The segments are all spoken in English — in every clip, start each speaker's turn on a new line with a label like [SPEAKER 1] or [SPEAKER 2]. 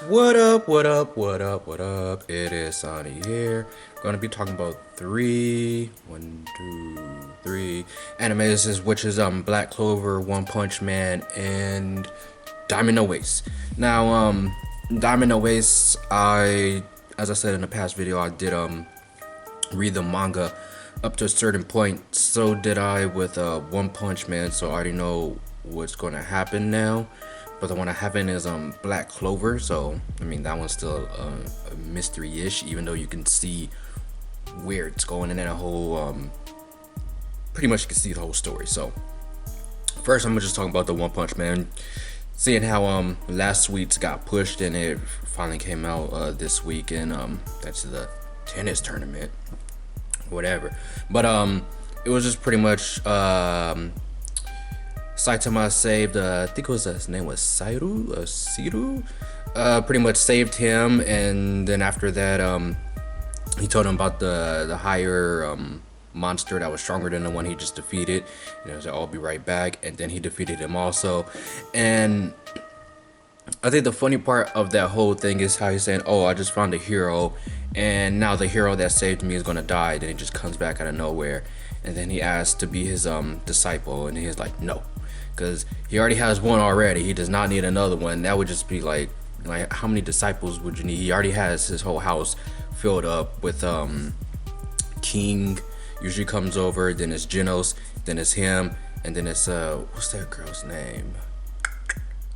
[SPEAKER 1] What up, what up, what up, what up? It is Sanni here. Gonna be talking about three animes, which is Black Clover, One Punch Man, and Diamond No Ace. Now, Diamond No Ace, as I said in the past video, I did read the manga up to a certain point. So did I with One Punch Man, so I already know what's gonna happen now. But the one I haven't is Black Clover, so I mean that one's still a mystery-ish, even though you can see where it's going, and then a whole pretty much you can see the whole story. So first I'm just talking about the One Punch Man, seeing how last week's got pushed and it finally came out this week, and that's the tennis tournament, whatever. But it was just pretty much Saitama saved, I think it was his name was Siru, pretty much saved him, and then after that, he told him about the higher monster that was stronger than the one he just defeated. And he was like, "I'll be right back," and then he defeated him also. And I think the funny part of that whole thing is how he's saying, "Oh, I just found a hero, and now the hero that saved me is gonna die." Then he just comes back out of nowhere, and then he asks to be his disciple, and he's like, "No." Because he already has one already. He does not need another one. That would just be like how many disciples would you need? He already has his whole house filled up with King usually comes over, then it's Genos, then it's him, and then it's what's that girl's name?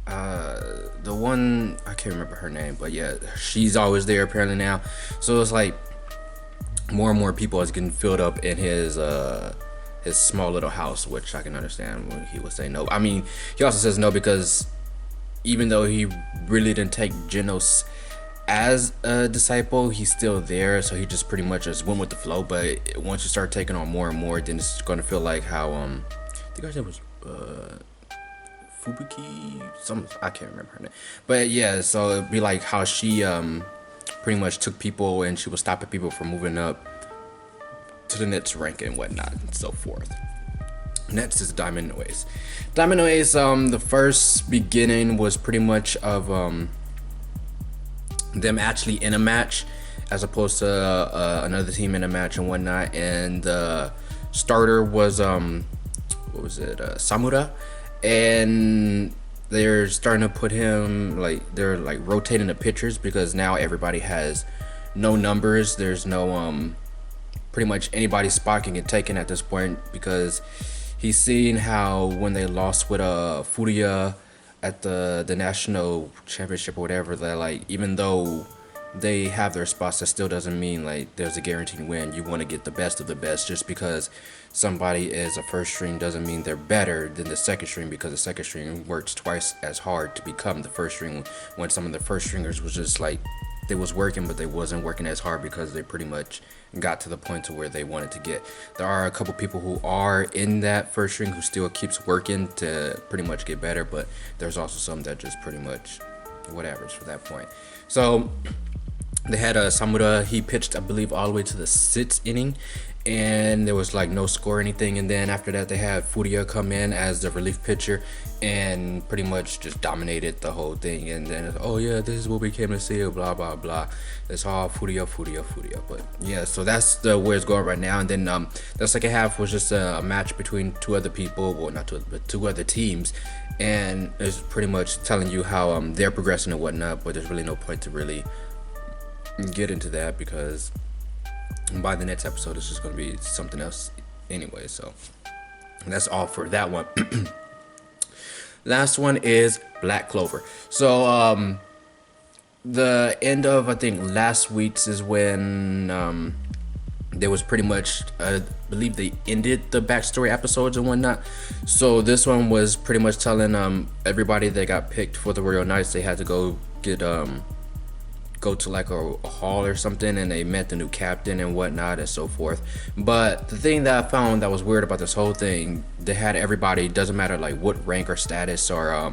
[SPEAKER 1] The one, I can't remember her name, but yeah, she's always there apparently now. So it's like more and more people is getting filled up in his small little house, which I can understand when he would say no. I mean, he also says no because even though he really didn't take Genos as a disciple, he's still there, so he just pretty much just went with the flow. But once you start taking on more and more, then it's going to feel like how I think her name was Fubuki, I can't remember her name, but yeah, so it'd be like how she pretty much took people and she was stopping people from moving up to the next rank and whatnot and so forth. Next is Diamond No Ace. Diamond No Ace, the first beginning was pretty much of them actually in a match as opposed to another team in a match and whatnot, and the starter was Samura, and they're starting to put him they're rotating the pictures because now everybody has no numbers. There's no pretty much anybody's spot can get taken at this point, because he's seen how when they lost with Furia at the national championship or whatever, that even though they have their spots, that still doesn't mean there's a guaranteed win. You want to get the best of the best. Just because somebody is a first string doesn't mean they're better than the second string, because the second string works twice as hard to become the first string, when some of the first stringers was just they was working, but they wasn't working as hard because they pretty much got to the point to where they wanted to get. There are a couple people who are in that first string who still keeps working to pretty much get better, but there's also some that just pretty much whatever's for that point. So they had Samura. He pitched, I believe, all the way to the 6th inning, and there was no score or anything. And then after that, they had Furia come in as the relief pitcher and pretty much just dominated the whole thing. And then, oh yeah, this is what we came to see, blah blah blah. It's all Furia. But yeah, so that's where it's going right now. And then the second half was just a match between two other people, well, not two, but two other teams, and it's pretty much telling you how they're progressing and whatnot. But there's really no point to really get into that, because by the next episode it's just going to be something else anyway. So that's all for that one. Last one is Black Clover. So the end of, I think, last week's is when there was pretty much, I believe they ended the backstory episodes and whatnot. So this one was pretty much telling everybody that got picked for the Royal Knights, they had to go get go to a hall or something, and they met the new captain and whatnot and so forth. But the thing that I found that was weird about this whole thing, they had everybody, doesn't matter what rank or status or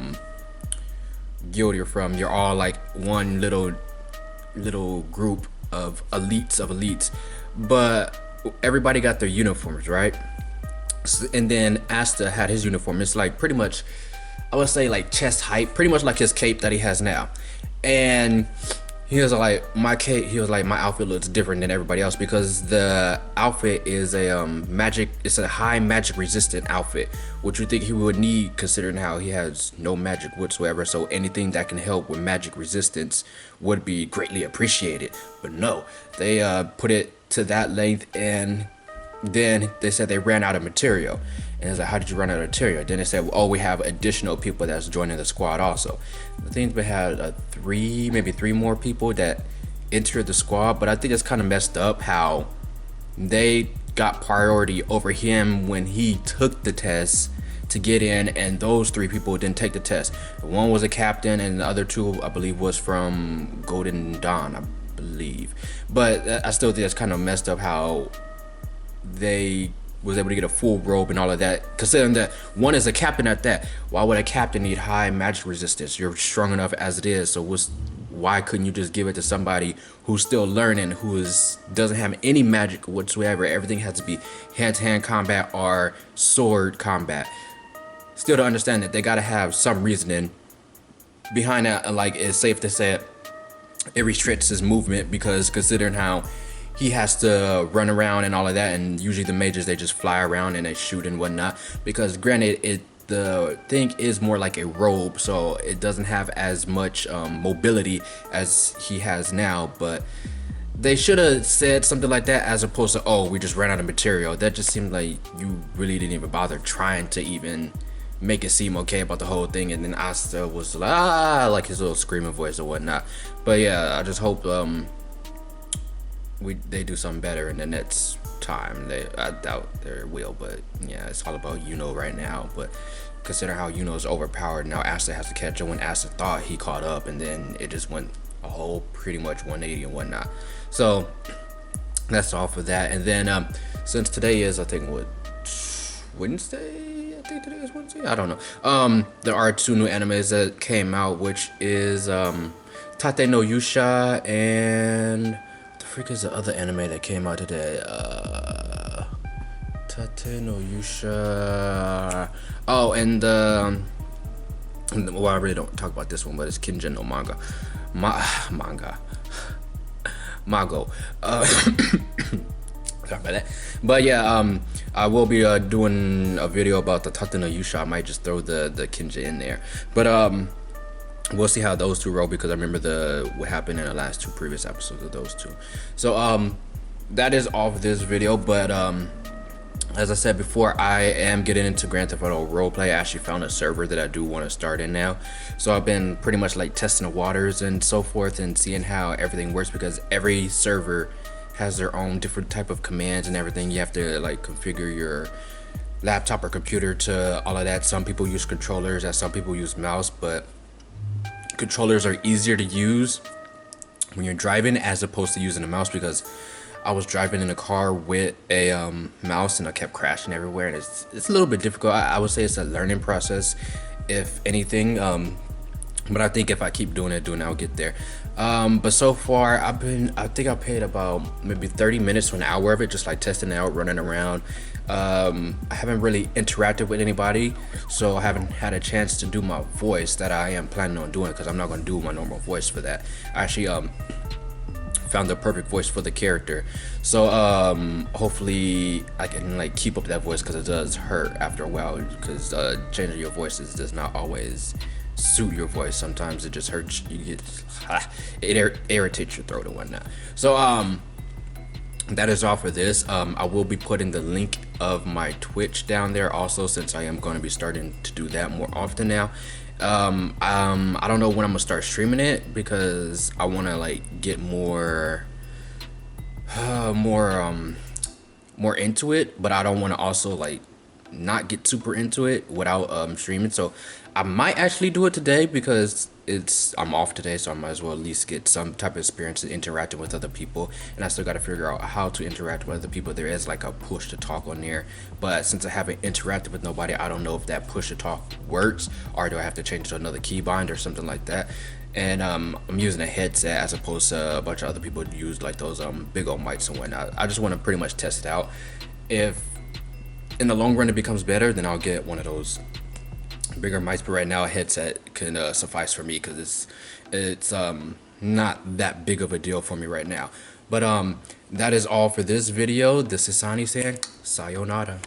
[SPEAKER 1] guild you're from, you're all one little group of elites, but everybody got their uniforms, right? And then Asta had his uniform. It's pretty much, I would say chest height, pretty much like his cape that he has now. And he was like, he was like, my outfit looks different than everybody else because the outfit is a it's a high magic resistant outfit, which you think he would need considering how he has no magic whatsoever. So anything that can help with magic resistance would be greatly appreciated. But no, they put it to that length, and then they said they ran out of material. And it's like, how did you run out of material? Then they said, oh, we have additional people that's joining the squad also. I think we had maybe three more people that entered the squad, but I think it's kind of messed up how they got priority over him when he took the test to get in, and those three people didn't take the test. One was a captain, and the other two, I believe, was from Golden Dawn, I believe. But I still think it's kind of messed up how they was able to get a full robe and all of that, considering that one is a captain at that. Why would a captain need high magic resistance? You're strong enough as it is, so why couldn't you just give it to somebody who's still learning, doesn't have any magic whatsoever? Everything has to be hand-to-hand combat or sword combat. Still to understand that they gotta have some reasoning behind that. Like, it's safe to say it restricts his movement, because considering how he has to run around and all of that, and usually the mages, they just fly around and they shoot and whatnot, because granted the thing is more like a robe, so it doesn't have as much mobility as he has now. But they should have said something like that as opposed to, oh, we just ran out of material. That just seemed like you really didn't even bother trying to even make it seem okay about the whole thing. And then Asta was like his little screaming voice or whatnot. But yeah, I just hope they do something better in the next time. I doubt they will, but yeah, it's all about right now. But consider how is overpowered now, Asta has to catch up when Asta thought he caught up, and then it just went a whole pretty much 180 and whatnot. So that's all for that. And then since today is, I think, Wednesday, I think today is Wednesday, I don't know, there are two new animes that came out, which is Tate no Yusha, and freak is the other anime that came out today? Tate no Yusha. Oh, and well, I really don't talk about this one, but it's Kinjin no Manga. Mago. Sorry about that. But yeah, I will be doing a video about the Tate no Yusha. I might just throw the Kinjin in there. But we'll see how those two roll, because I remember what happened in the last two previous episodes of those two. So that is all for this video. But as I said before, I am getting into Grand Theft Auto roleplay. I actually found a server that I do want to start in now. So I've been pretty much like testing the waters and so forth, and seeing how everything works, because every server has their own different type of commands and everything. You have to like configure your laptop or computer to all of that. Some people use controllers, and some people use mouse, but controllers are easier to use when you're driving as opposed to using a mouse, because I was driving in a car with a mouse and I kept crashing everywhere, and it's a little bit difficult. I would say it's a learning process, if anything, but I think if I keep doing it, I'll get there. But so far I think I paid about maybe 30 minutes to an hour of it, just like testing it out, running around. I haven't really interacted with anybody, so I haven't had a chance to do my voice that I am planning on doing, because I'm not going to do my normal voice for that. I actually found the perfect voice for the character, so hopefully I can like keep up that voice, because it does hurt after a while, because changing your voices does not always suit your voice. Sometimes it just hurts, it irritates your throat and whatnot. So that is all for this. I will be putting the link of my Twitch down there also, since I am going to be starting to do that more often now. I don't know when I'm gonna start streaming it, because I want to like get more into it, but I don't want to also like not get super into it without streaming. So I might actually do it today, because I'm off today, so I might as well at least get some type of experience in interacting with other people. And I still got to figure out how to interact with other people. There is like a push to talk on there, but since I haven't interacted with nobody, I don't know if that push to talk works, or do I have to change to another keybind or something like that. And I'm using a headset as opposed to a bunch of other people who use like those big old mics and whatnot. I just want to pretty much test it out. If in the long run it becomes better, then I'll get one of those bigger mics, but right now a headset can suffice for me because it's not that big of a deal for me right now. But that is all for this video. This is Sanni saying sayonara.